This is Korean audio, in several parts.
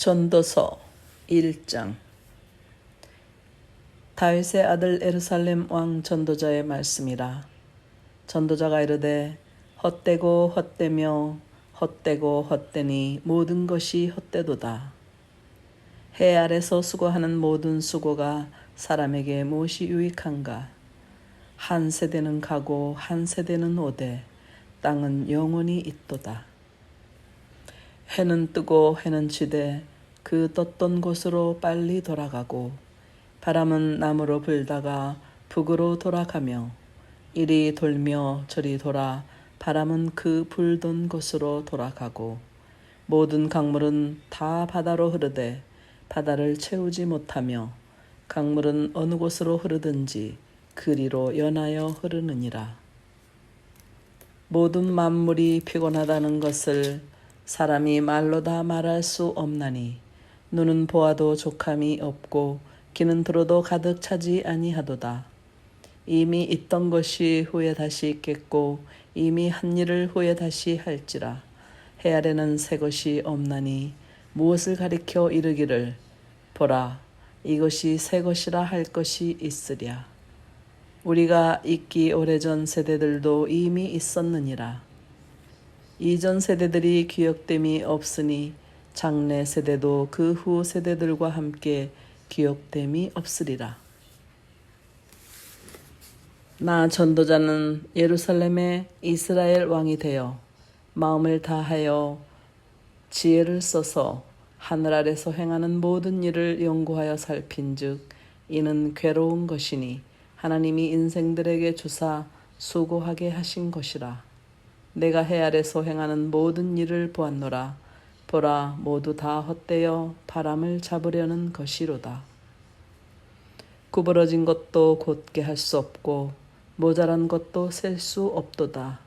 전도서 1장. 다윗의 아들 예루살렘 왕 전도자의 말씀이라. 전도자가 이르되 헛되고 헛되며 헛되고 헛되니 모든 것이 헛되도다. 해 아래서 수고하는 모든 수고가 사람에게 무엇이 유익한가. 한 세대는 가고 한 세대는 오되 땅은 영원히 있도다. 해는 뜨고 해는 지되 그 떴던 곳으로 빨리 돌아가고 바람은 남으로 불다가 북으로 돌아가며 이리 돌며 저리 돌아 바람은 그 불던 곳으로 돌아가고 모든 강물은 다 바다로 흐르되 바다를 채우지 못하며 강물은 어느 곳으로 흐르든지 그리로 연하여 흐르느니라. 모든 만물이 피곤하다는 것을 사람이 말로 다 말할 수 없나니 눈은 보아도 족함이 없고 귀는 들어도 가득 차지 아니하도다. 이미 있던 것이 후에 다시 있겠고 이미 한 일을 후에 다시 할지라. 해 아래는 새 것이 없나니 무엇을 가리켜 이르기를 보라 이것이 새 것이라 할 것이 있으랴. 우리가 있기 오래전 세대들도 이미 있었느니라. 이전 세대들이 기억됨이 없으니 장래 세대도 그 후 세대들과 함께 기억됨이 없으리라. 나 전도자는 예루살렘의 이스라엘 왕이 되어 마음을 다하여 지혜를 써서 하늘 아래서 행하는 모든 일을 연구하여 살핀즉 이는 괴로운 것이니 하나님이 인생들에게 주사 수고하게 하신 것이라. 내가 해 아래서 행하는 모든 일을 보았노라. 보라 모두 다 헛되어 바람을 잡으려는 것이로다. 구부러진 것도 곧게 할 수 없고 모자란 것도 셀 수 없도다.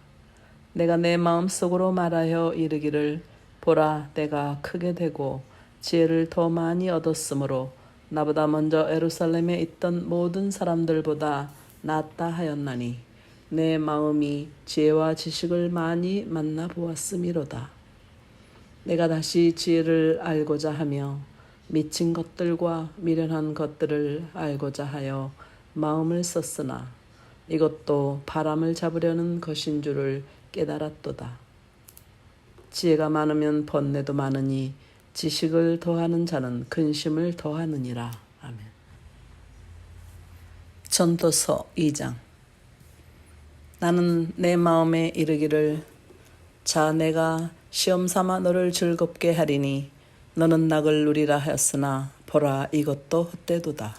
내가 내 마음속으로 말하여 이르기를 보라 내가 크게 되고 지혜를 더 많이 얻었으므로 나보다 먼저 예루살렘에 있던 모든 사람들보다 낫다 하였나니 내 마음이 지혜와 지식을 많이 만나 보았음이로다. 내가 다시 지혜를 알고자 하며 미친 것들과 미련한 것들을 알고자 하여 마음을 썼으나 이것도 바람을 잡으려는 것인 줄을 깨달았도다. 지혜가 많으면 번뇌도 많으니 지식을 더하는 자는 근심을 더하느니라. 아멘. 전도서 2장. 나는 내 마음에 이르기를 자 내가 시험 삼아 너를 즐겁게 하리니 너는 낙을 누리라 하였으나 보라 이것도 헛되도다.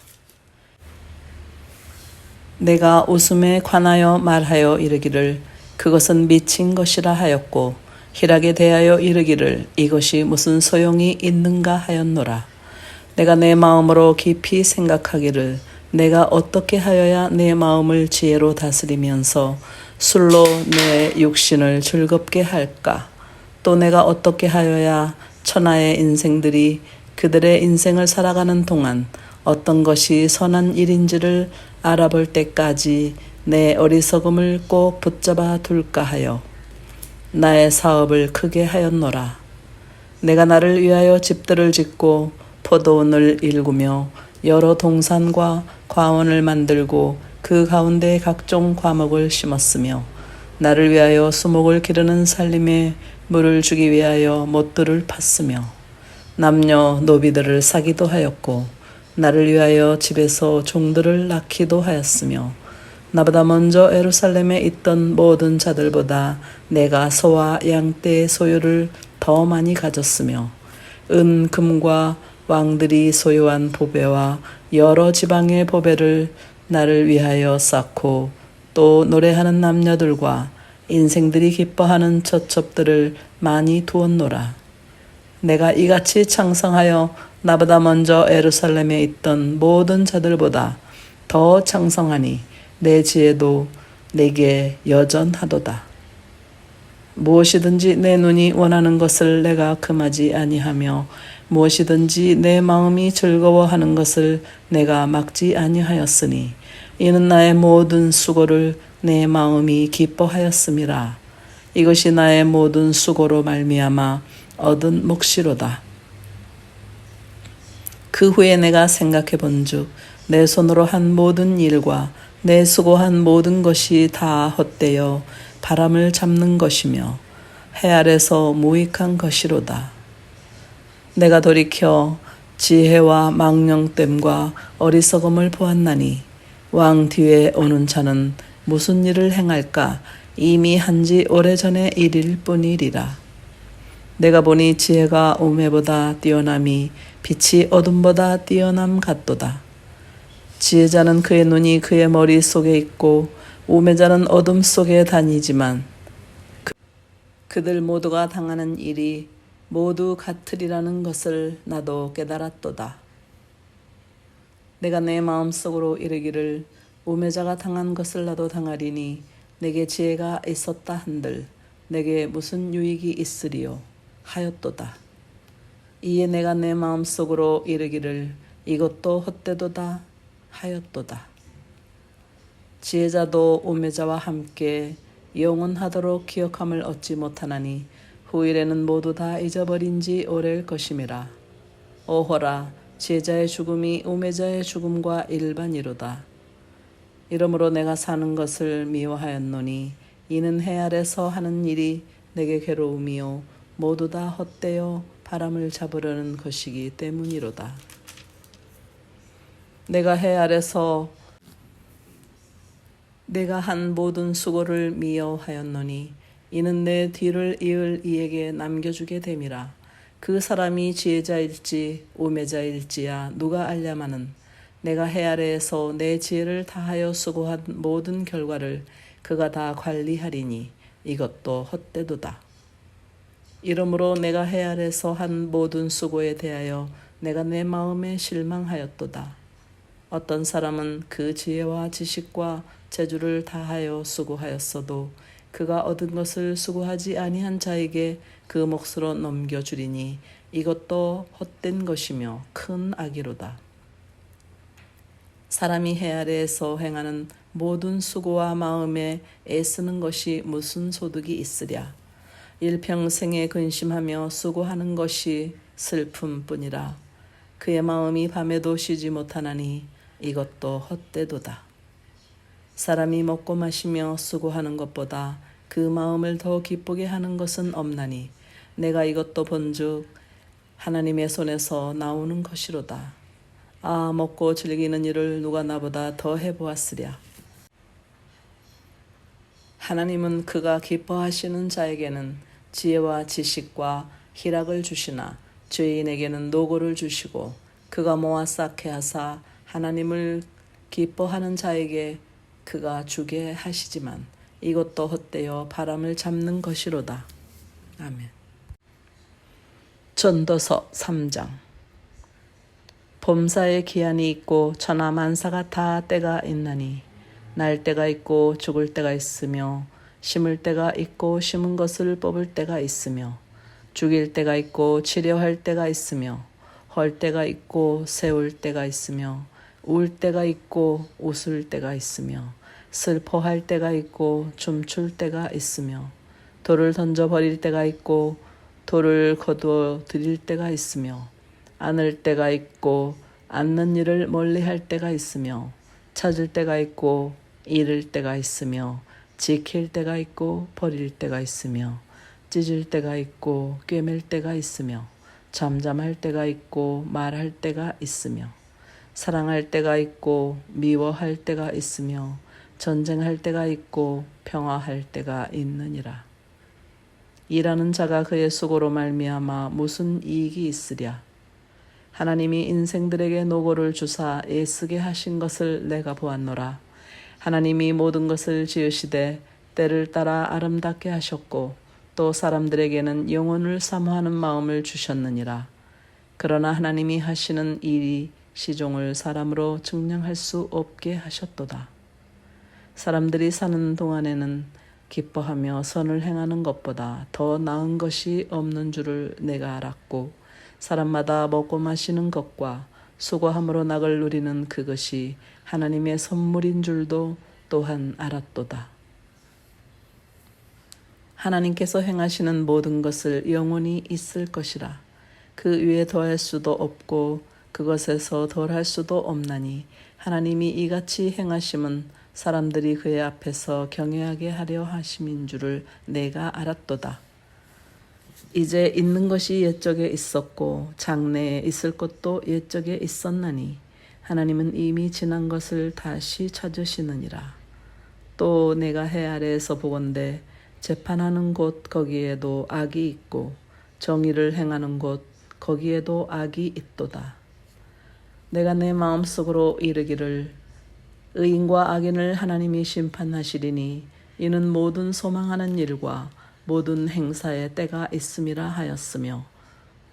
내가 웃음에 관하여 말하여 이르기를 그것은 미친 것이라 하였고 희락에 대하여 이르기를 이것이 무슨 소용이 있는가 하였노라. 내가 내 마음으로 깊이 생각하기를 내가 어떻게 하여야 내 마음을 지혜로 다스리면서 술로 내 육신을 즐겁게 할까? 또 내가 어떻게 하여야 천하의 인생들이 그들의 인생을 살아가는 동안 어떤 것이 선한 일인지를 알아볼 때까지 내 어리석음을 꼭 붙잡아 둘까 하여 나의 사업을 크게 하였노라. 내가 나를 위하여 집들을 짓고 포도원을 일구며 여러 동산과 과원을 만들고 그 가운데 각종 과목을 심었으며 나를 위하여 수목을 기르는 살림에 물을 주기 위하여 못들을 팠으며 남녀 노비들을 사기도 하였고 나를 위하여 집에서 종들을 낳기도 하였으며 나보다 먼저 예루살렘에 있던 모든 자들보다 내가 소와 양떼의 소유를 더 많이 가졌으며 은 금과 왕들이 소유한 보배와 여러 지방의 보배를 나를 위하여 쌓고 또 노래하는 남녀들과 인생들이 기뻐하는 처첩들을 많이 두었노라. 내가 이같이 창성하여 나보다 먼저 예루살렘에 있던 모든 자들보다 더 창성하니 내 지혜도 내게 여전하도다. 무엇이든지 내 눈이 원하는 것을 내가 금하지 아니하며 무엇이든지 내 마음이 즐거워하는 것을 내가 막지 아니하였으니 이는 나의 모든 수고를 내 마음이 기뻐하였음이라. 이것이 나의 모든 수고로 말미암아 얻은 몫이로다. 그 후에 내가 생각해 본즉 내 손으로 한 모든 일과 내 수고한 모든 것이 다 헛되어 바람을 잡는 것이며 해 아래서 무익한 것이로다. 내가 돌이켜 지혜와 망령됨과 어리석음을 보았나니 왕 뒤에 오는 자는 무슨 일을 행할까 이미 한지 오래전의 일일 뿐이리라. 내가 보니 지혜가 우매보다 뛰어남이 빛이 어둠보다 뛰어남 같도다. 지혜자는 그의 눈이 그의 머리 속에 있고 우매자는 어둠 속에 다니지만 그들 모두가 당하는 일이 모두 같으리라는 것을 나도 깨달았도다. 내가 내 마음속으로 이르기를 우매자가 당한 것을 나도 당하리니 내게 지혜가 있었다 한들 내게 무슨 유익이 있으리요 하였도다. 이에 내가 내 마음속으로 이르기를 이것도 헛되도다 하였도다. 지혜자도 우매자와 함께 영원하도록 기억함을 얻지 못하나니 후일에는 모두 다 잊어버린 지 오래일 것임이라. 오호라, 지혜자의 죽음이 우매자의 죽음과 일반이로다. 이러므로 내가 사는 것을 미워하였노니 이는 해 아래서 하는 일이 내게 괴로움이요 모두 다 헛되어 바람을 잡으려는 것이기 때문이로다. 내가 해 아래서 내가 한 모든 수고를 미워하였노니 이는 내 뒤를 이을 이에게 남겨주게 됨이라. 그 사람이 지혜자일지 우매자일지야 누가 알랴마는 내가 해 아래에서 내 지혜를 다하여 수고한 모든 결과를 그가 다 관리하리니 이것도 헛되도다. 이러므로 내가 해 아래에서 한 모든 수고에 대하여 내가 내 마음에 실망하였도다. 어떤 사람은 그 지혜와 지식과 재주를 다하여 수고하였어도 그가 얻은 것을 수고하지 아니한 자에게 그 몫으로 넘겨주리니 이것도 헛된 것이며 큰 악이로다. 사람이 해 아래에서 행하는 모든 수고와 마음에 애쓰는 것이 무슨 소득이 있으랴. 일평생에 근심하며 수고하는 것이 슬픔뿐이라. 그의 마음이 밤에도 쉬지 못하나니 이것도 헛되도다. 사람이 먹고 마시며 수고하는 것보다 그 마음을 더 기쁘게 하는 것은 없나니 내가 이것도 본즉 하나님의 손에서 나오는 것이로다. 아, 먹고 즐기는 일을 누가 나보다 더 해보았으랴. 하나님은 그가 기뻐하시는 자에게는 지혜와 지식과 희락을 주시나 죄인에게는 노고를 주시고 그가 모아 쌓게 하사 하나님을 기뻐하는 자에게 그가 주게 하시지만 이것도 헛되어 바람을 잡는 것이로다. 아멘. 전도서 3장. 봄사에 기한이 있고 천하 만사가 다 때가 있나니 날 때가 있고 죽을 때가 있으며 심을 때가 있고 심은 것을 뽑을 때가 있으며 죽일 때가 있고 치료할 때가 있으며 헐 때가 있고 세울 때가 있으며 울 때가 있고 웃을 때가 있으며 슬퍼할 때가 있고 춤출 때가 있으며 돌을 던져 버릴 때가 있고 돌을 거두어 드릴 때가 있으며 안을 때가 있고 앉는 일을 멀리할 때가 있으며 찾을 때가 있고 잃을 때가 있으며 지킬 때가 있고 버릴 때가 있으며 찢을 때가 있고 꿰맬 때가 있으며 잠잠할 때가 있고 말할 때가 있으며 사랑할 때가 있고 미워할 때가 있으며 전쟁할 때가 있고 평화할 때가 있느니라. 일하는 자가 그의 수고로 말미암아 무슨 이익이 있으랴. 하나님이 인생들에게 노고를 주사 애쓰게 하신 것을 내가 보았노라. 하나님이 모든 것을 지으시되 때를 따라 아름답게 하셨고 또 사람들에게는 영혼을 사모하는 마음을 주셨느니라. 그러나 하나님이 하시는 일이 시종을 사람으로 증량할 수 없게 하셨도다. 사람들이 사는 동안에는 기뻐하며 선을 행하는 것보다 더 나은 것이 없는 줄을 내가 알았고 사람마다 먹고 마시는 것과 수고함으로 낙을 누리는 그것이 하나님의 선물인 줄도 또한 알았도다. 하나님께서 행하시는 모든 것을 영원히 있을 것이라. 그 위에 더할 수도 없고 그것에서 덜할 수도 없나니 하나님이 이같이 행하심은 사람들이 그의 앞에서 경외하게 하려 하심인 줄을 내가 알았도다. 이제 있는 것이 옛적에 있었고 장래에 있을 것도 옛적에 있었나니 하나님은 이미 지난 것을 다시 찾으시느니라. 또 내가 해 아래에서 보건대 재판하는 곳 거기에도 악이 있고 정의를 행하는 곳 거기에도 악이 있도다. 내가 내 마음속으로 이르기를 의인과 악인을 하나님이 심판하시리니 이는 모든 소망하는 일과 모든 행사에 때가 있음이라 하였으며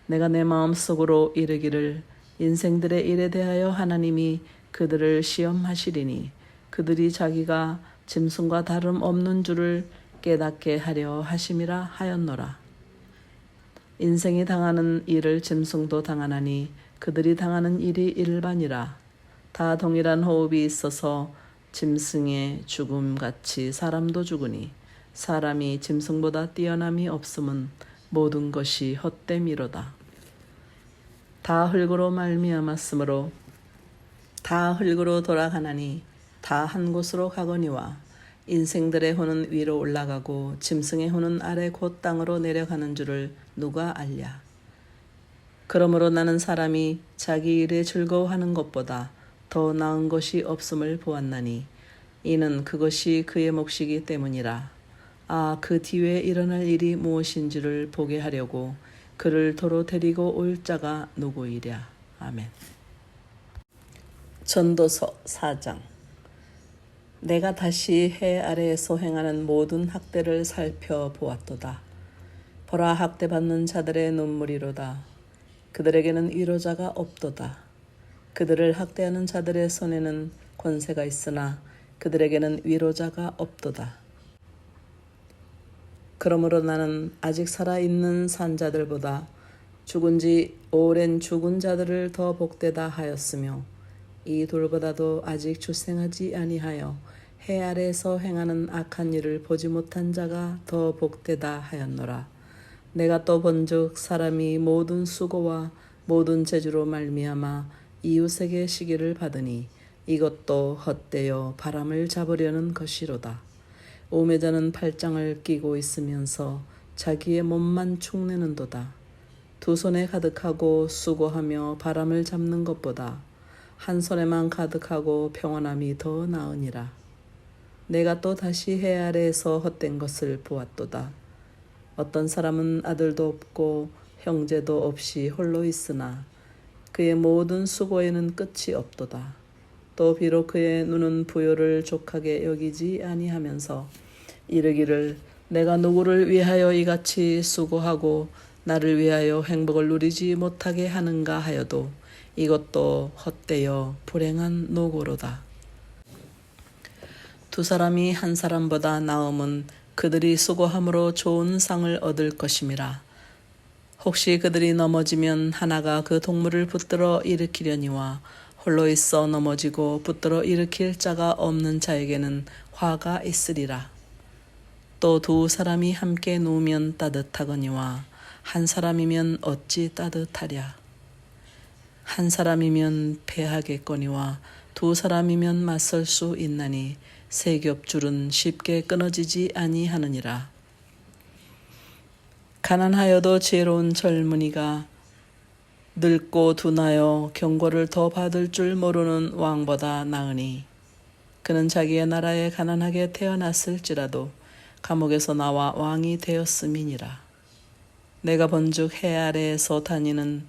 내가 내 마음속으로 이르기를 인생들의 일에 대하여 하나님이 그들을 시험하시리니 그들이 자기가 짐승과 다름없는 줄을 깨닫게 하려 하심이라 하였노라. 인생이 당하는 일을 짐승도 당하나니 그들이 당하는 일이 일반이라. 다 동일한 호흡이 있어서 짐승의 죽음같이 사람도 죽으니 사람이 짐승보다 뛰어남이 없음은 모든 것이 헛됨이로다. 다 흙으로 말미암았으므로 다 흙으로 돌아가나니 다 한 곳으로 가거니와 인생들의 혼은 위로 올라가고 짐승의 혼은 아래 곧 땅으로 내려가는 줄을 누가 알랴. 그러므로 나는 사람이 자기 일에 즐거워하는 것보다 더 나은 것이 없음을 보았나니 이는 그것이 그의 몫이기 때문이라. 그 뒤에 일어날 일이 무엇인지를 보게 하려고 그를 도로 데리고 올 자가 누구이랴. 아멘. 전도서 4장. 내가 다시 해 아래에서 행하는 모든 학대를 살펴보았도다. 보라, 학대받는 자들의 눈물이로다. 그들에게는 위로자가 없도다. 그들을 학대하는 자들의 손에는 권세가 있으나 그들에게는 위로자가 없도다. 그러므로 나는 아직 살아있는 산자들보다 죽은 지 오랜 죽은 자들을 더 복되다 하였으며 이 둘보다도 아직 출생하지 아니하여 해 아래에서 행하는 악한 일을 보지 못한 자가 더 복되다 하였노라. 내가 또 본즉 사람이 모든 수고와 모든 재주로 말미암아 이웃에게 시기를 받으니 이것도 헛되어 바람을 잡으려는 것이로다. 오매자는 팔짱을 끼고 있으면서 자기의 몸만 축내는도다. 두 손에 가득하고 수고하며 바람을 잡는 것보다 한 손에만 가득하고 평안함이 더 나으니라. 내가 또 다시 해 아래에서 헛된 것을 보았도다. 어떤 사람은 아들도 없고 형제도 없이 홀로 있으나 그의 모든 수고에는 끝이 없도다. 또 비록 그의 눈은 부요를 족하게 여기지 아니하면서 이르기를 내가 누구를 위하여 이같이 수고하고 나를 위하여 행복을 누리지 못하게 하는가 하여도 이것도 헛되어 불행한 노고로다. 두 사람이 한 사람보다 나음은 그들이 수고함으로 좋은 상을 얻을 것임이라. 혹시 그들이 넘어지면 하나가 그 동물을 붙들어 일으키려니와 홀로 있어 넘어지고 붙들어 일으킬 자가 없는 자에게는 화가 있으리라. 또 두 사람이 함께 누우면 따뜻하거니와 한 사람이면 어찌 따뜻하랴. 한 사람이면 패하겠거니와 두 사람이면 맞설 수 있나니 세 겹줄은 쉽게 끊어지지 아니하느니라. 가난하여도 지혜로운 젊은이가 늙고 둔하여 경고를 더 받을 줄 모르는 왕보다 나으니 그는 자기의 나라에 가난하게 태어났을지라도 감옥에서 나와 왕이 되었음이니라. 내가 본즉 해 아래에서 다니는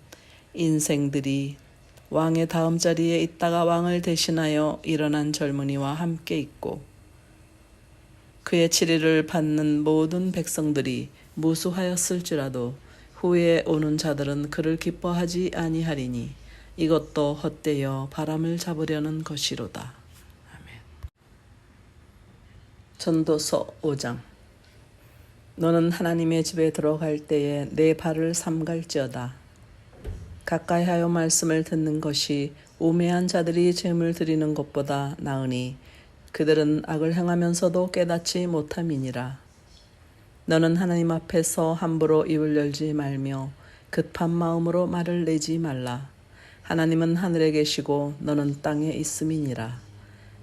인생들이 왕의 다음 자리에 있다가 왕을 대신하여 일어난 젊은이와 함께 있고 그의 치리를 받는 모든 백성들이 무수하였을지라도 후에 오는 자들은 그를 기뻐하지 아니하리니 이것도 헛되어 바람을 잡으려는 것이로다. 아멘. 전도서 5장. 너는 하나님의 집에 들어갈 때에 내 발을 삼갈지어다. 가까이하여 말씀을 듣는 것이 우매한 자들이 제물 드리는 것보다 나으니 그들은 악을 행하면서도 깨닫지 못함이니라. 너는 하나님 앞에서 함부로 입을 열지 말며 급한 마음으로 말을 내지 말라. 하나님은 하늘에 계시고 너는 땅에 있음이니라.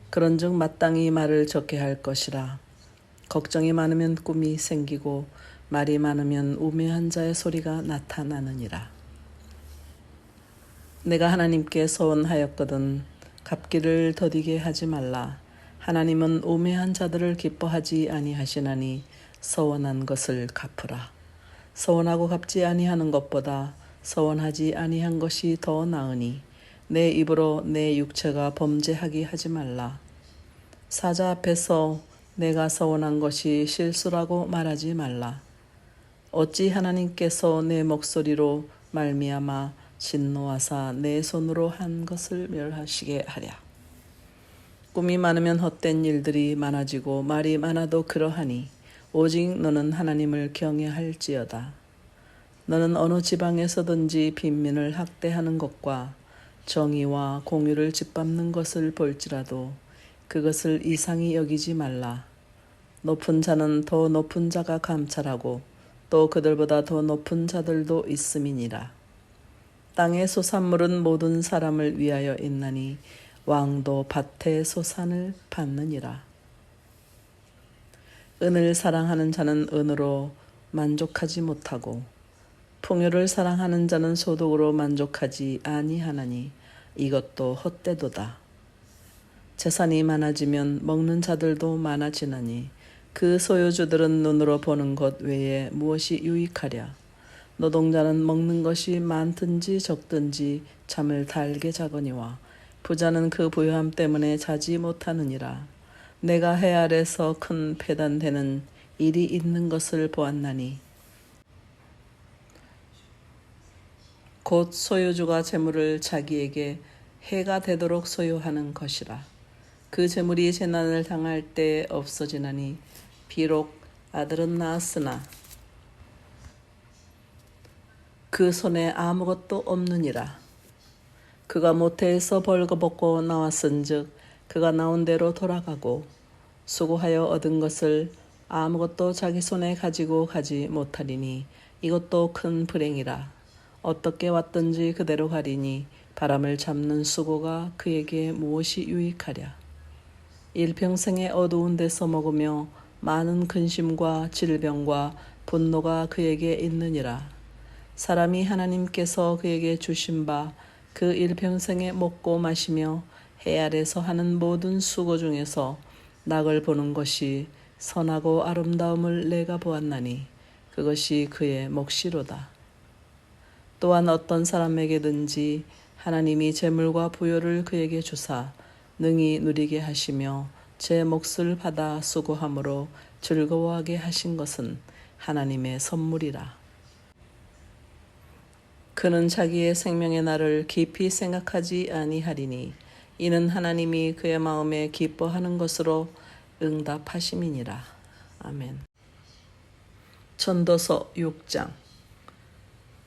그런즉 마땅히 말을 적게 할 것이라. 걱정이 많으면 꿈이 생기고 말이 많으면 우매한 자의 소리가 나타나느니라. 내가 하나님께 서원하였거든 갚기를 더디게 하지 말라. 하나님은 우매한 자들을 기뻐하지 아니하시나니 서원한 것을 갚으라. 서원하고 갚지 아니하는 것보다 서원하지 아니한 것이 더 나으니 내 입으로 내 육체가 범죄하게 하지 말라. 사자 앞에서 내가 서원한 것이 실수라고 말하지 말라. 어찌 하나님께서 내 목소리로 말미암아 진노하사 내 손으로 한 것을 멸하시게 하랴. 꿈이 많으면 헛된 일들이 많아지고 말이 많아도 그러하니 오직 너는 하나님을 경외할지어다. 너는 어느 지방에서든지 빈민을 학대하는 것과 정의와 공의를 짓밟는 것을 볼지라도 그것을 이상히 여기지 말라. 높은 자는 더 높은 자가 감찰하고 또 그들보다 더 높은 자들도 있음이니라. 땅의 소산물은 모든 사람을 위하여 있나니 왕도 밭의 소산을 받느니라. 은을 사랑하는 자는 은으로 만족하지 못하고 풍요를 사랑하는 자는 소득으로 만족하지 아니하나니 이것도 헛되도다. 재산이 많아지면 먹는 자들도 많아지나니 그 소유주들은 눈으로 보는 것 외에 무엇이 유익하랴. 노동자는 먹는 것이 많든지 적든지 잠을 달게 자거니와 부자는 그 부유함 때문에 자지 못하느니라. 내가 해 아래서 큰 패단되는 일이 있는 것을 보았나니 곧 소유주가 재물을 자기에게 해가 되도록 소유하는 것이라. 그 재물이 재난을 당할 때 없어지나니 비록 아들은 낳았으나 그 손에 아무것도 없느니라. 그가 모태에서 벌거벗고 나왔은즉 그가 나온 대로 돌아가고 수고하여 얻은 것을 아무것도 자기 손에 가지고 가지 못하리니 이것도 큰 불행이라. 어떻게 왔든지 그대로 가리니 바람을 잡는 수고가 그에게 무엇이 유익하랴. 일평생에 어두운 데서 먹으며 많은 근심과 질병과 분노가 그에게 있느니라. 사람이 하나님께서 그에게 주신 바 그 일평생에 먹고 마시며 해 아래서 하는 모든 수고 중에서 낙을 보는 것이 선하고 아름다움을 내가 보았나니 그것이 그의 몫이로다. 또한 어떤 사람에게든지 하나님이 재물과 부요를 그에게 주사 능히 누리게 하시며 제 몫을 받아 수고함으로 즐거워하게 하신 것은 하나님의 선물이라. 그는 자기의 생명의 날을 깊이 생각하지 아니하리니 이는 하나님이 그의 마음에 기뻐하는 것으로 응답하심이니라. 아멘. 전도서 6장.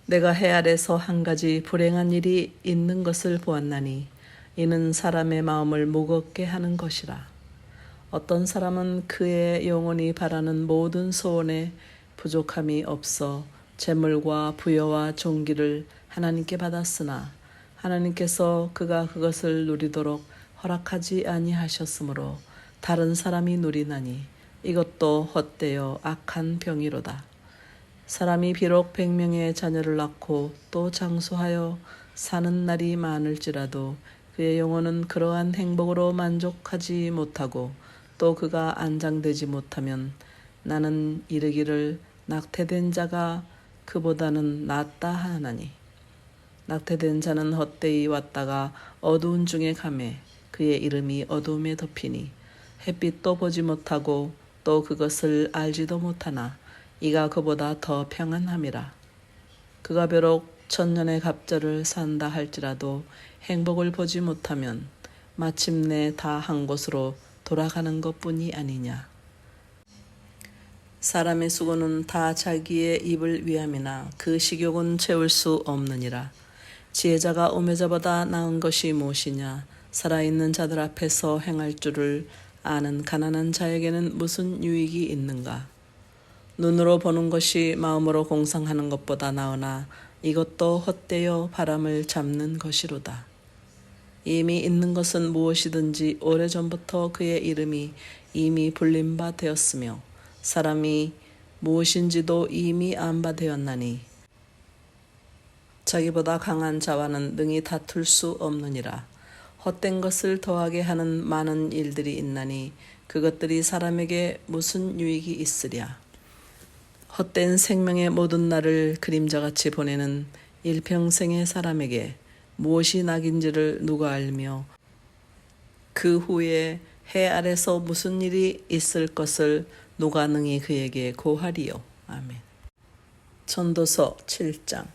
내가 해 아래서 한 가지 불행한 일이 있는 것을 보았나니 이는 사람의 마음을 무겁게 하는 것이라. 어떤 사람은 그의 영혼이 바라는 모든 소원에 부족함이 없어 재물과 부여와 존귀를 하나님께 받았으나 하나님께서 그가 그것을 누리도록 허락하지 아니하셨으므로 다른 사람이 누리나니 이것도 헛되어 악한 병이로다. 사람이 비록 100명의 자녀를 낳고 또 장수하여 사는 날이 많을지라도 그의 영혼은 그러한 행복으로 만족하지 못하고 또 그가 안장되지 못하면 나는 이르기를 낙태된 자가 그보다는 낫다 하나니 낙태된 자는 헛되이 왔다가 어두운 중에 가매 그의 이름이 어두움에 덮이니 햇빛도 보지 못하고 또 그것을 알지도 못하나 이가 그보다 더 평안함이라. 그가 비록 천년의 갑절을 산다 할지라도 행복을 보지 못하면 마침내 다 한 곳으로 돌아가는 것뿐이 아니냐. 사람의 수고는 다 자기의 입을 위함이나 그 식욕은 채울 수 없느니라. 지혜자가 우매자보다 나은 것이 무엇이냐. 살아있는 자들 앞에서 행할 줄을 아는 가난한 자에게는 무슨 유익이 있는가. 눈으로 보는 것이 마음으로 공상하는 것보다 나으나 이것도 헛되어 바람을 잡는 것이로다. 이미 있는 것은 무엇이든지 오래전부터 그의 이름이 이미 불린 바 되었으며 사람이 무엇인지도 이미 안 바 되었나니 자기보다 강한 자와는 능히 다툴 수 없느니라. 헛된 것을 더하게 하는 많은 일들이 있나니 그것들이 사람에게 무슨 유익이 있으랴. 헛된 생명의 모든 날을 그림자같이 보내는 일평생의 사람에게 무엇이 낙인지를 누가 알며 그 후에 해 아래서 무슨 일이 있을 것을 누가 능히 그에게 고하리요. 아멘. 전도서 7장.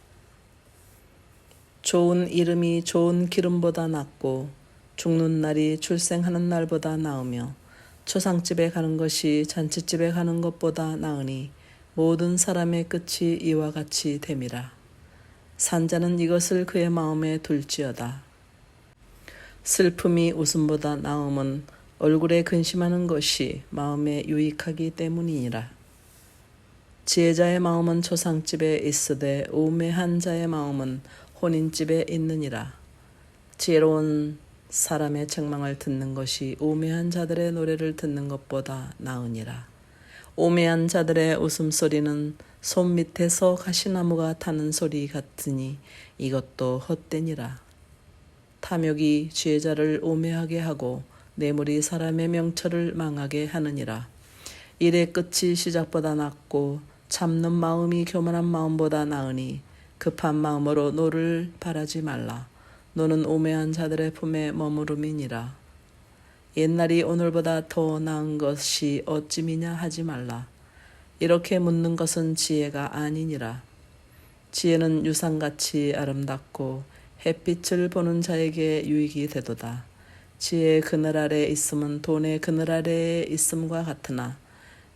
좋은 이름이 좋은 기름보다 낫고 죽는 날이 출생하는 날보다 나으며 초상집에 가는 것이 잔치집에 가는 것보다 나으니 모든 사람의 끝이 이와 같이 됨이라. 산자는 이것을 그의 마음에 둘지어다. 슬픔이 웃음보다 나음은 얼굴에 근심하는 것이 마음에 유익하기 때문이니라. 지혜자의 마음은 초상집에 있으되 우매한 자의 마음은 혼인집에 있느니라. 지혜로운 사람의 책망을 듣는 것이 우매한 자들의 노래를 듣는 것보다 나으니라. 우매한 자들의 웃음소리는 손 밑에서 가시나무가 타는 소리 같으니 이것도 헛되니라. 탐욕이 지혜자를 우매하게 하고 뇌물이 사람의 명철을 망하게 하느니라. 일의 끝이 시작보다 낫고 참는 마음이 교만한 마음보다 나으니 급한 마음으로 노를 바라지 말라. 노는 우매한 자들의 품에 머무름이니라. 옛날이 오늘보다 더 나은 것이 어찌미냐 하지 말라. 이렇게 묻는 것은 지혜가 아니니라. 지혜는 유상같이 아름답고 햇빛을 보는 자에게 유익이 되도다. 지혜의 그늘 아래에 있음은 돈의 그늘 아래에 있음과 같으나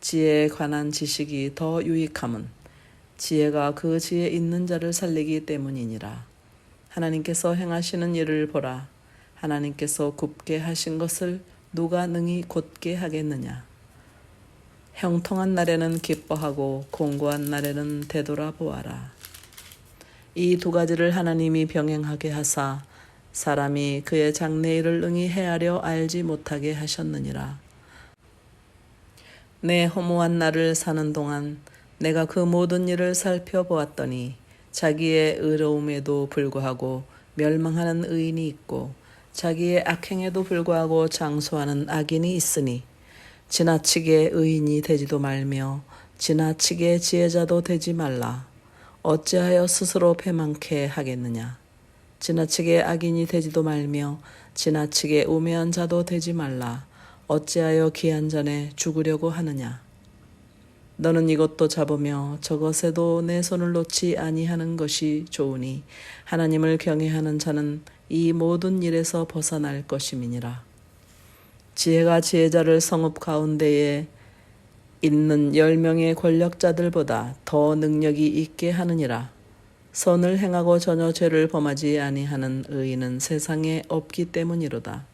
지혜에 관한 지식이 더 유익함은 지혜가 그 지혜 있는 자를 살리기 때문이니라. 하나님께서 행하시는 일을 보라. 하나님께서 굽게 하신 것을 누가 능히 곧게 하겠느냐. 형통한 날에는 기뻐하고 공고한 날에는 되돌아보아라. 이 두 가지를 하나님이 병행하게 하사 사람이 그의 장래일을 능히 헤아려 알지 못하게 하셨느니라. 내 허무한 날을 사는 동안 내가 그 모든 일을 살펴보았더니 자기의 의로움에도 불구하고 멸망하는 의인이 있고 자기의 악행에도 불구하고 장수하는 악인이 있으니 지나치게 의인이 되지도 말며 지나치게 지혜자도 되지 말라. 어찌하여 스스로 패망케 하겠느냐. 지나치게 악인이 되지도 말며 지나치게 우매한 자도 되지 말라. 어찌하여 기한 전에 죽으려고 하느냐. 너는 이것도 잡으며 저것에도 내 손을 놓지 아니하는 것이 좋으니 하나님을 경외하는 자는 이 모든 일에서 벗어날 것임이니라. 지혜가 지혜자를 성읍 가운데에 있는 10명의 권력자들보다 더 능력이 있게 하느니라. 선을 행하고 전혀 죄를 범하지 아니하는 의인은 세상에 없기 때문이로다.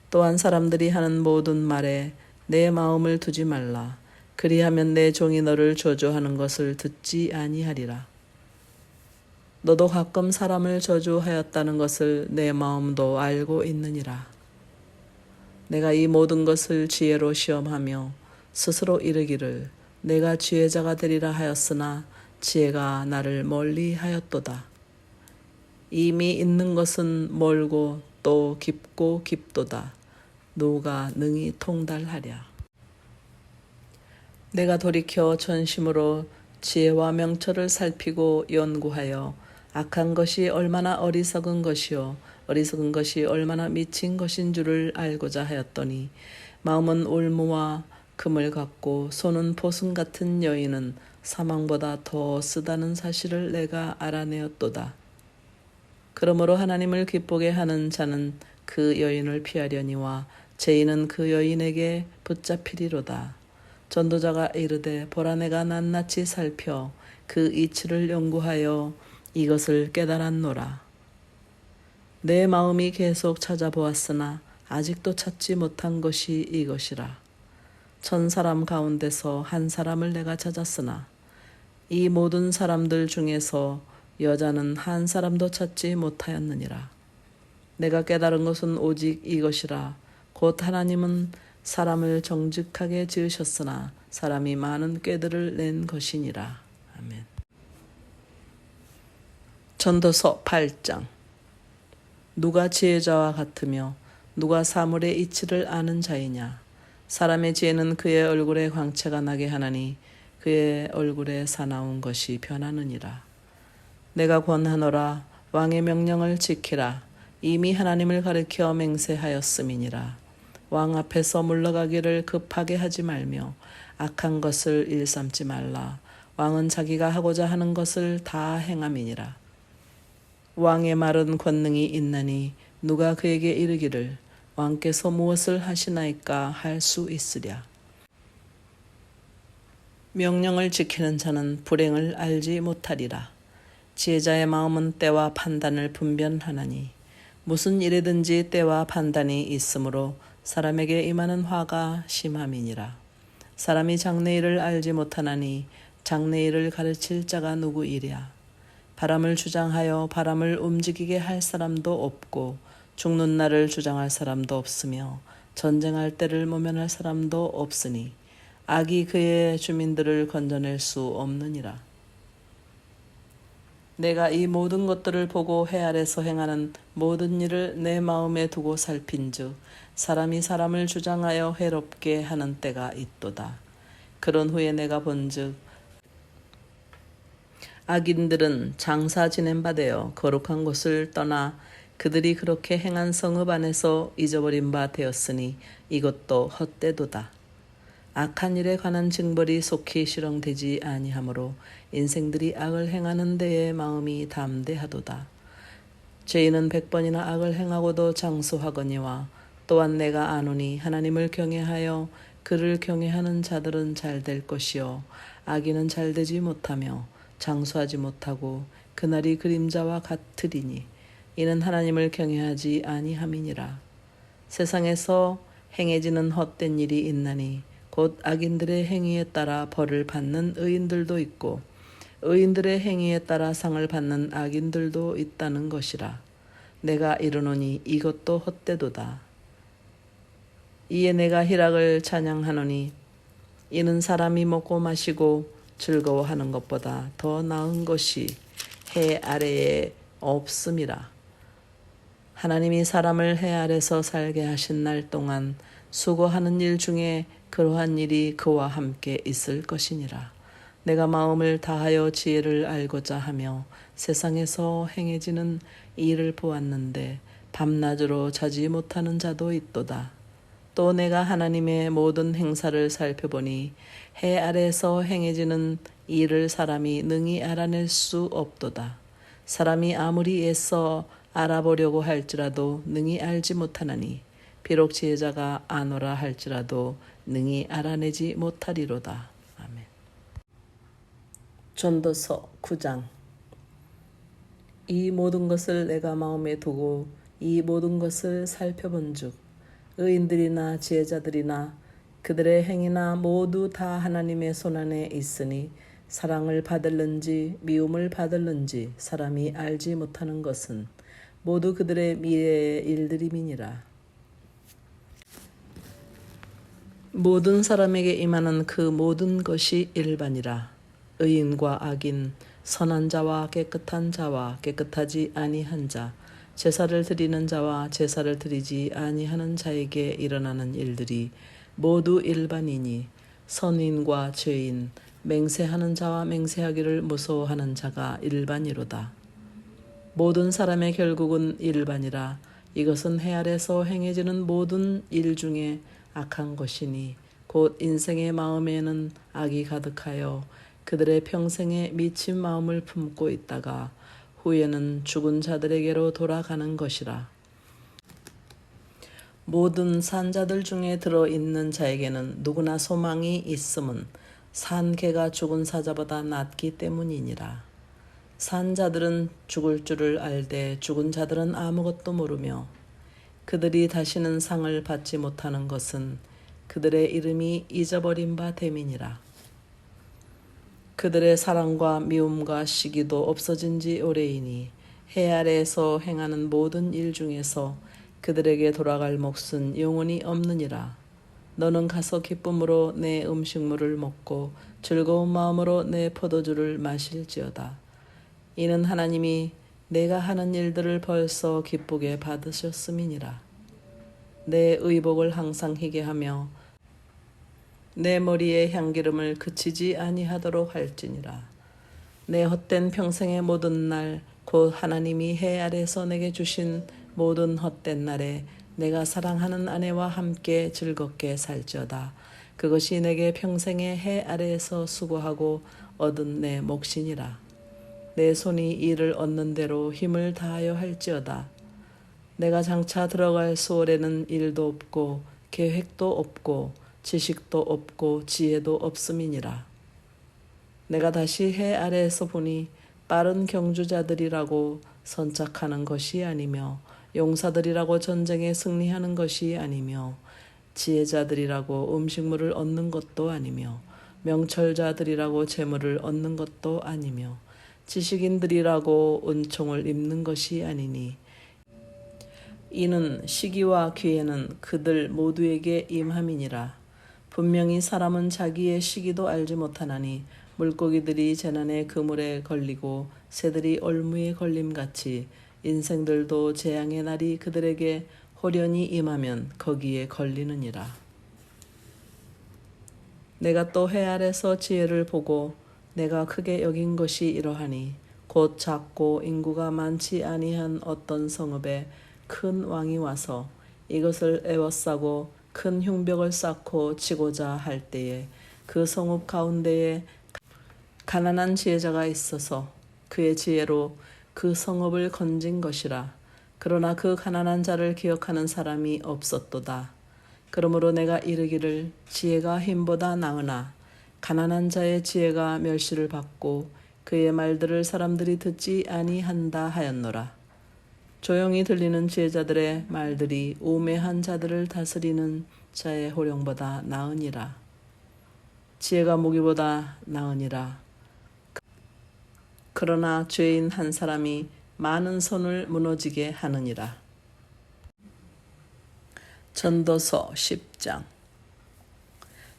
또한 사람들이 하는 모든 말에 내 마음을 두지 말라. 그리하면 내 종이 너를 저주하는 것을 듣지 아니하리라. 너도 가끔 사람을 저주하였다는 것을 내 마음도 알고 있느니라. 내가 이 모든 것을 지혜로 시험하며 스스로 이르기를 내가 지혜자가 되리라 하였으나 지혜가 나를 멀리 하였도다. 이미 있는 것은 멀고 또 깊고 깊도다. 누가 능히 통달하랴. 내가 돌이켜 전심으로 지혜와 명철을 살피고 연구하여 악한 것이 얼마나 어리석은 것이요 어리석은 것이 얼마나 미친 것인 줄을 알고자 하였더니 마음은 올무와 금을 갖고 손은 보순 같은 여인은 사망보다 더 쓰다는 사실을 내가 알아내었도다. 그러므로 하나님을 기쁘게 하는 자는 그 여인을 피하려니와 죄인은 그 여인에게 붙잡히리로다. 전도자가 이르되 보라 내가 낱낱이 살펴 그 이치를 연구하여 이것을 깨달았노라. 내 마음이 계속 찾아보았으나 아직도 찾지 못한 것이 이것이라. 1000사람 가운데서 한 사람을 내가 찾았으나 이 모든 사람들 중에서 여자는 한 사람도 찾지 못하였느니라. 내가 깨달은 것은 오직 이것이라. 곧 하나님은 사람을 정직하게 지으셨으나 사람이 많은 꾀들을 낸 것이니라. 아멘. 전도서 8장. 누가 지혜자와 같으며 누가 사물의 이치를 아는 자이냐. 사람의 지혜는 그의 얼굴에 광채가 나게 하나니 그의 얼굴에 사나운 것이 변하느니라. 내가 권하노라. 왕의 명령을 지키라. 이미 하나님을 가리켜 맹세하였음이니라. 왕 앞에서 물러가기를 급하게 하지 말며 악한 것을 일삼지 말라. 왕은 자기가 하고자 하는 것을 다 행함이니라. 왕의 말은 권능이 있나니 누가 그에게 이르기를 왕께서 무엇을 하시나이까 할 수 있으랴. 명령을 지키는 자는 불행을 알지 못하리라. 지혜자의 마음은 때와 판단을 분별하나니 무슨 일에든지 때와 판단이 있으므로 사람에게 임하는 화가 심함이니라. 사람이 장래일을 알지 못하나니 장래일을 가르칠 자가 누구이랴. 바람을 주장하여 바람을 움직이게 할 사람도 없고 죽는 날을 주장할 사람도 없으며 전쟁할 때를 모면할 사람도 없으니 악이 그의 주민들을 건져낼 수 없느니라. 내가 이 모든 것들을 보고 해 아래서 행하는 모든 일을 내 마음에 두고 살핀즉 사람이 사람을 주장하여 해롭게 하는 때가 있도다. 그런 후에 내가 본즉 악인들은 장사 지낸 바 되어 거룩한 곳을 떠나 그들이 그렇게 행한 성읍 안에서 잊어버린 바 되었으니 이것도 헛되도다. 악한 일에 관한 징벌이 속히 실형되지 아니하므로 인생들이 악을 행하는 데에 마음이 담대하도다. 죄인은 100번이나 악을 행하고도 장수하거니와 또한 내가 아노니 하나님을 경외하여 그를 경외하는 자들은 잘 될 것이요 악인은 잘 되지 못하며 장수하지 못하고 그날이 그림자와 같으리니 이는 하나님을 경외하지 아니함이니라. 세상에서 행해지는 헛된 일이 있나니 곧 악인들의 행위에 따라 벌을 받는 의인들도 있고 의인들의 행위에 따라 상을 받는 악인들도 있다는 것이라. 내가 이르노니 이것도 헛되도다. 이에 내가 희락을 찬양하노니 이는 사람이 먹고 마시고 즐거워하는 것보다 더 나은 것이 해 아래에 없음이라. 하나님이 사람을 해 아래서 살게 하신 날 동안 수고하는 일 중에 그러한 일이 그와 함께 있을 것이니라. 내가 마음을 다하여 지혜를 알고자 하며 세상에서 행해지는 일을 보았는데 밤낮으로 자지 못하는 자도 있도다. 또 내가 하나님의 모든 행사를 살펴보니 해 아래에서 행해지는 일을 사람이 능히 알아낼 수 없도다. 사람이 아무리 애써 알아보려고 할지라도 능히 알지 못하나니 비록 지혜자가 아노라 할지라도 능히 알아내지 못하리로다. 아멘. 전도서 9장. 이 모든 것을 내가 마음에 두고 이 모든 것을 살펴본즉 의인들이나 지혜자들이나 그들의 행위나 모두 다 하나님의 손안에 있으니 사랑을 받을는지 미움을 받을는지 사람이 알지 못하는 것은 모두 그들의 미래의 일들임이니라. 모든 사람에게 임하는 그 모든 것이 일반이라. 의인과 악인, 선한 자와 깨끗한 자와 깨끗하지 아니한 자, 제사를 드리는 자와 제사를 드리지 아니하는 자에게 일어나는 일들이 모두 일반이니 선인과 죄인, 맹세하는 자와 맹세하기를 무서워하는 자가 일반이로다. 모든 사람의 결국은 일반이라. 이것은 해 아래서 행해지는 모든 일 중에 악한 것이니 곧 인생의 마음에는 악이 가득하여 그들의 평생에 미친 마음을 품고 있다가 후에는 죽은 자들에게로 돌아가는 것이라. 모든 산자들 중에 들어있는 자에게는 누구나 소망이 있음은 산 개가 죽은 사자보다 낫기 때문이니라. 산자들은 죽을 줄을 알되 죽은 자들은 아무것도 모르며 그들이 다시는 상을 받지 못하는 것은 그들의 이름이 잊어버린 바 됨이니라. 그들의 사랑과 미움과 시기도 없어진 지 오래이니 해 아래에서 행하는 모든 일 중에서 그들에게 돌아갈 몫은 영원히 없느니라. 너는 가서 기쁨으로 내 음식물을 먹고 즐거운 마음으로 내 포도주를 마실지어다. 이는 하나님이 내가 하는 일들을 벌써 기쁘게 받으셨음이니라. 내 의복을 항상 희게 하며 내 머리에 향기름을 그치지 아니하도록 할지니라. 내 헛된 평생의 모든 날 곧 하나님이 해 아래서 내게 주신 모든 헛된 날에 내가 사랑하는 아내와 함께 즐겁게 살지어다. 그것이 내게 평생의 해 아래에서 수고하고 얻은 내 몫이니라. 내 손이 이를 얻는 대로 힘을 다하여 할지어다. 내가 장차 들어갈 수월에는 일도 없고 계획도 없고 지식도 없고 지혜도 없음이니라. 내가 다시 해 아래에서 보니 빠른 경주자들이라고 선착하는 것이 아니며 용사들이라고 전쟁에 승리하는 것이 아니며 지혜자들이라고 음식물을 얻는 것도 아니며 명철자들이라고 재물을 얻는 것도 아니며 지식인들이라고 은총을 입는 것이 아니니 이는 시기와 기회는 그들 모두에게 임함이니라. 분명히 사람은 자기의 시기도 알지 못하나니 물고기들이 재난의 그물에 걸리고 새들이 올무에 걸림같이 인생들도 재앙의 날이 그들에게 호련히 임하면 거기에 걸리느니라. 내가 또 해 아래서 지혜를 보고 내가 크게 여긴 것이 이러하니 곧 작고 인구가 많지 아니한 어떤 성읍에 큰 왕이 와서 이것을 에워싸고 큰 흉벽을 쌓고 치고자 할 때에 그 성읍 가운데에 가난한 지혜자가 있어서 그의 지혜로 그 성읍을 건진 것이라. 그러나 그 가난한 자를 기억하는 사람이 없었도다. 그러므로 내가 이르기를 지혜가 힘보다 나으나 가난한 자의 지혜가 멸시를 받고 그의 말들을 사람들이 듣지 아니한다 하였노라. 조용히 들리는 지혜자들의 말들이 우매한 자들을 다스리는 자의 호령보다 나으니라. 지혜가 무기보다 나으니라. 그러나 죄인 한 사람이 많은 손을 무너지게 하느니라. 전도서 10장.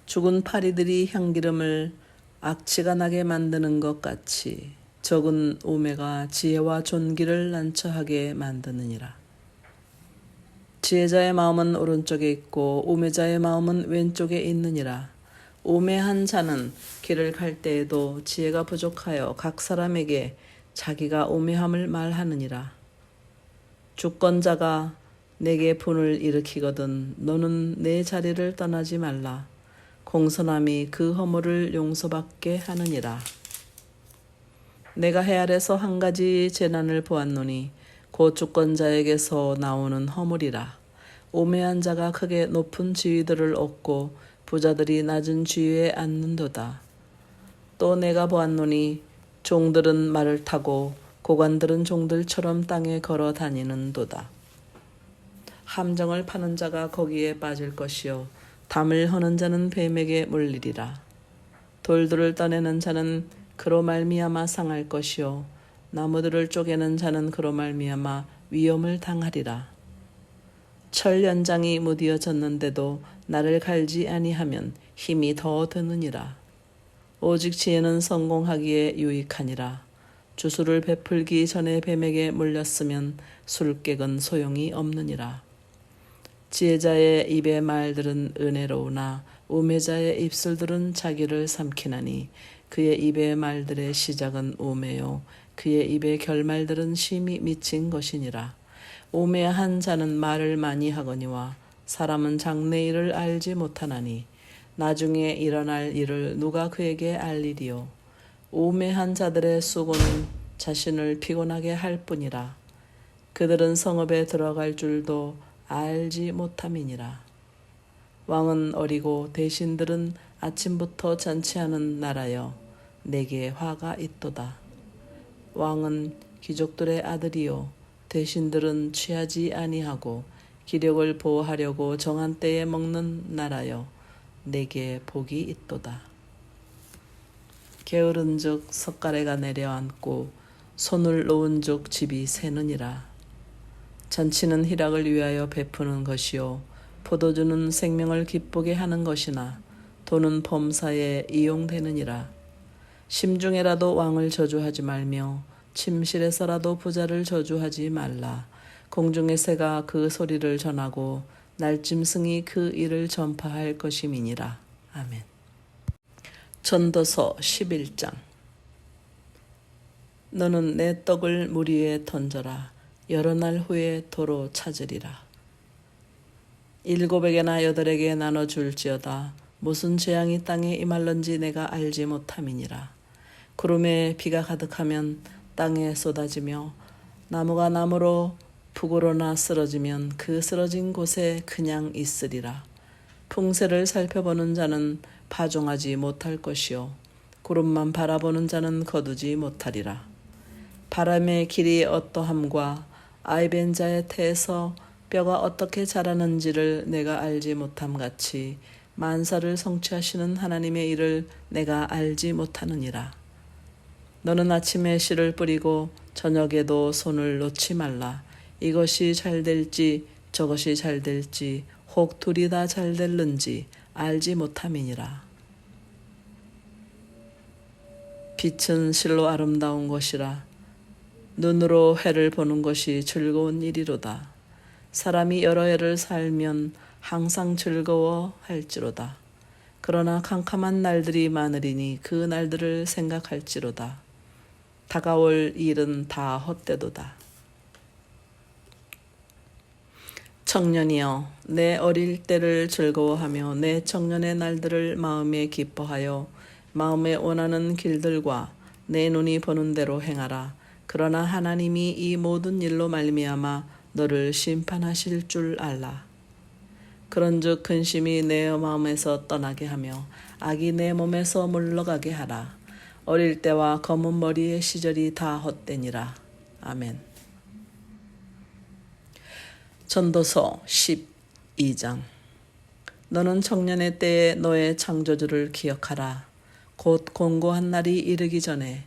죽은 파리들이 향기름을 악취가 나게 만드는 것 같이 적은 우매가 지혜와 존귀를 난처하게 만드느니라. 지혜자의 마음은 오른쪽에 있고 우매자의 마음은 왼쪽에 있느니라. 우매한 자는 길을 갈 때에도 지혜가 부족하여 각 사람에게 자기가 우매함을 말하느니라. 주권자가 내게 분을 일으키거든 너는 내 자리를 떠나지 말라. 공손함이 그 허물을 용서받게 하느니라. 내가 해 아래서 한 가지 재난을 보았노니 곧 주권자에게서 나오는 허물이라. 우매한 자가 크게 높은 지위들을 얻고 부자들이 낮은 지위에 앉는도다. 또 내가 보았노니 종들은 말을 타고 고관들은 종들처럼 땅에 걸어 다니는도다. 함정을 파는 자가 거기에 빠질 것이요 담을 허는 자는 뱀에게 물리리라. 돌들을 떠내는 자는 그로 말미암아 상할 것이요 나무들을 쪼개는 자는 그로 말미암아 위험을 당하리라. 철 연장이 무디어졌는데도 나를 갈지 아니하면 힘이 더 드느니라. 오직 지혜는 성공하기에 유익하니라. 주술을 베풀기 전에 뱀에게 물렸으면 술객은 소용이 없느니라. 지혜자의 입의 말들은 은혜로우나 우매자의 입술들은 자기를 삼키나니 그의 입의 말들의 시작은 우매요 그의 입의 결말들은 심히 미친 것이니라. 우매한 자는 말을 많이 하거니와 사람은 장래일을 알지 못하나니 나중에 일어날 일을 누가 그에게 알리리요. 우매한 자들의 수고는 자신을 피곤하게 할 뿐이라. 그들은 성읍에 들어갈 줄도 알지 못함이니라. 왕은 어리고 대신들은 아침부터 잔치하는 나라여 내게 화가 있도다. 왕은 귀족들의 아들이요 대신들은 취하지 아니하고 기력을 보호하려고 정한 때에 먹는 나라여 내게 복이 있도다. 게으른즉 석가래가 내려앉고 손을 놓은즉 집이 새느니라. 잔치는 희락을 위하여 베푸는 것이요 포도주는 생명을 기쁘게 하는 것이나 돈은 범사에 이용되느니라. 심중에라도 왕을 저주하지 말며 침실에서라도 부자를 저주하지 말라. 공중의 새가 그 소리를 전하고 날짐승이 그 일을 전파할 것임이니라. 아멘. 전도서 11장. 너는 내 떡을 물 위에 던져라. 여러 날 후에 도로 찾으리라. 7에게나 8에게 나눠줄지어다. 무슨 재앙이 땅에 임할런지 내가 알지 못함이니라. 구름에 비가 가득하면 땅에 쏟아지며 나무가 나무로 북으로나 쓰러지면 그 쓰러진 곳에 그냥 있으리라. 풍세를 살펴보는 자는 파종하지 못할 것이요 구름만 바라보는 자는 거두지 못하리라. 바람의 길이 어떠함과 아이벤 자의 태에서 뼈가 어떻게 자라는지를 내가 알지 못함 같이 만사를 성취하시는 하나님의 일을 내가 알지 못하느니라. 너는 아침에 씨를 뿌리고 저녁에도 손을 놓지 말라. 이것이 잘 될지 저것이 잘 될지 혹 둘이 다 잘 될는지 알지 못함이니라. 빛은 실로 아름다운 것이라. 눈으로 해를 보는 것이 즐거운 일이로다. 사람이 여러 해를 살면 항상 즐거워할지로다. 그러나 캄캄한 날들이 많으리니 그 날들을 생각할지로다. 다가올 일은 다 헛되도다. 청년이여, 내 어릴 때를 즐거워하며 내 청년의 날들을 마음에 기뻐하여 마음에 원하는 길들과 내 눈이 보는 대로 행하라. 그러나 하나님이 이 모든 일로 말미암아 너를 심판하실 줄 알라. 그런즉 근심이 내 마음에서 떠나게 하며 악이 내 몸에서 물러가게 하라. 어릴 때와 검은 머리의 시절이 다 헛되니라. 아멘. 전도서 12장. 너는 청년의 때에 너의 창조주를 기억하라. 곧 공고한 날이 이르기 전에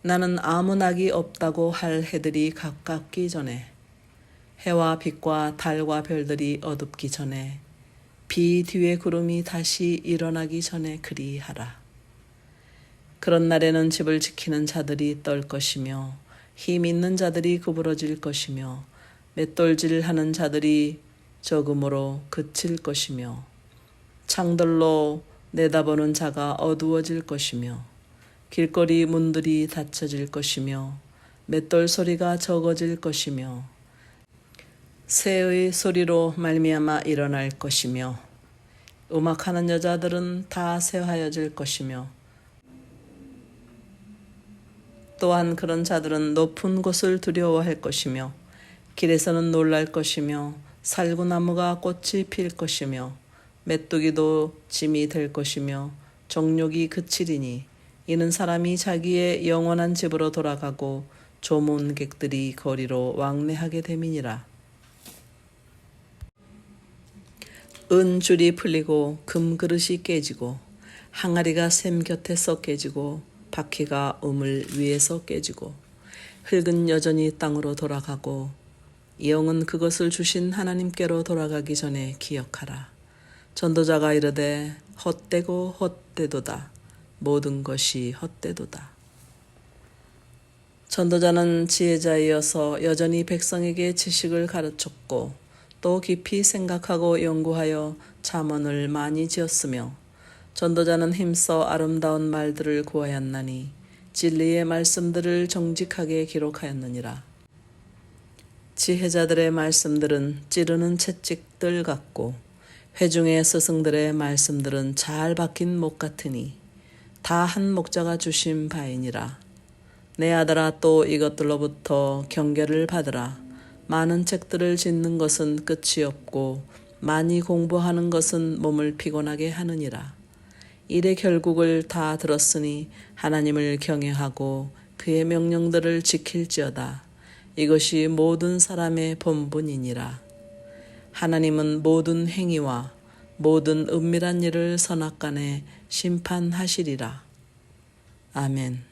나는 아무 낙이 없다고 할 해들이 가깝기 전에 해와 빛과 달과 별들이 어둡기 전에 비 뒤에 구름이 다시 일어나기 전에 그리하라. 그런 날에는 집을 지키는 자들이 떨 것이며 힘 있는 자들이 구부러질 것이며 맷돌질하는 자들이 적음으로 그칠 것이며 창들로 내다보는 자가 어두워질 것이며 길거리 문들이 닫혀질 것이며 맷돌 소리가 적어질 것이며 새의 소리로 말미암아 일어날 것이며 음악하는 여자들은 다 쇠하여질 것이며 또한 그런 자들은 높은 곳을 두려워할 것이며 길에서는 놀랄 것이며 살구나무가 꽃이 필 것이며 메뚜기도 짐이 될 것이며 정욕이 그치리니 이는 사람이 자기의 영원한 집으로 돌아가고 조문객들이 거리로 왕래하게 됨이니라. 은줄이 풀리고 금그릇이 깨지고 항아리가 샘 곁에서 깨지고 바퀴가 우물 위에서 깨지고 흙은 여전히 땅으로 돌아가고 영은 그것을 주신 하나님께로 돌아가기 전에 기억하라. 전도자가 이르되 헛되고 헛되도다. 모든 것이 헛되도다. 전도자는 지혜자이어서 여전히 백성에게 지식을 가르쳤고 또 깊이 생각하고 연구하여 잠언을 많이 지었으며 전도자는 힘써 아름다운 말들을 구하였나니 진리의 말씀들을 정직하게 기록하였느니라. 지혜자들의 말씀들은 찌르는 채찍들 같고 회중의 스승들의 말씀들은 잘 박힌 목 같으니 다 한 목자가 주신 바이니라. 내 아들아, 또 이것들로부터 경계를 받으라. 많은 책들을 짓는 것은 끝이 없고 많이 공부하는 것은 몸을 피곤하게 하느니라. 일의 결국을 다 들었으니 하나님을 경외하고 그의 명령들을 지킬지어다. 이것이 모든 사람의 본분이니라. 하나님은 모든 행위와 모든 은밀한 일을 선악간에 심판하시리라. 아멘.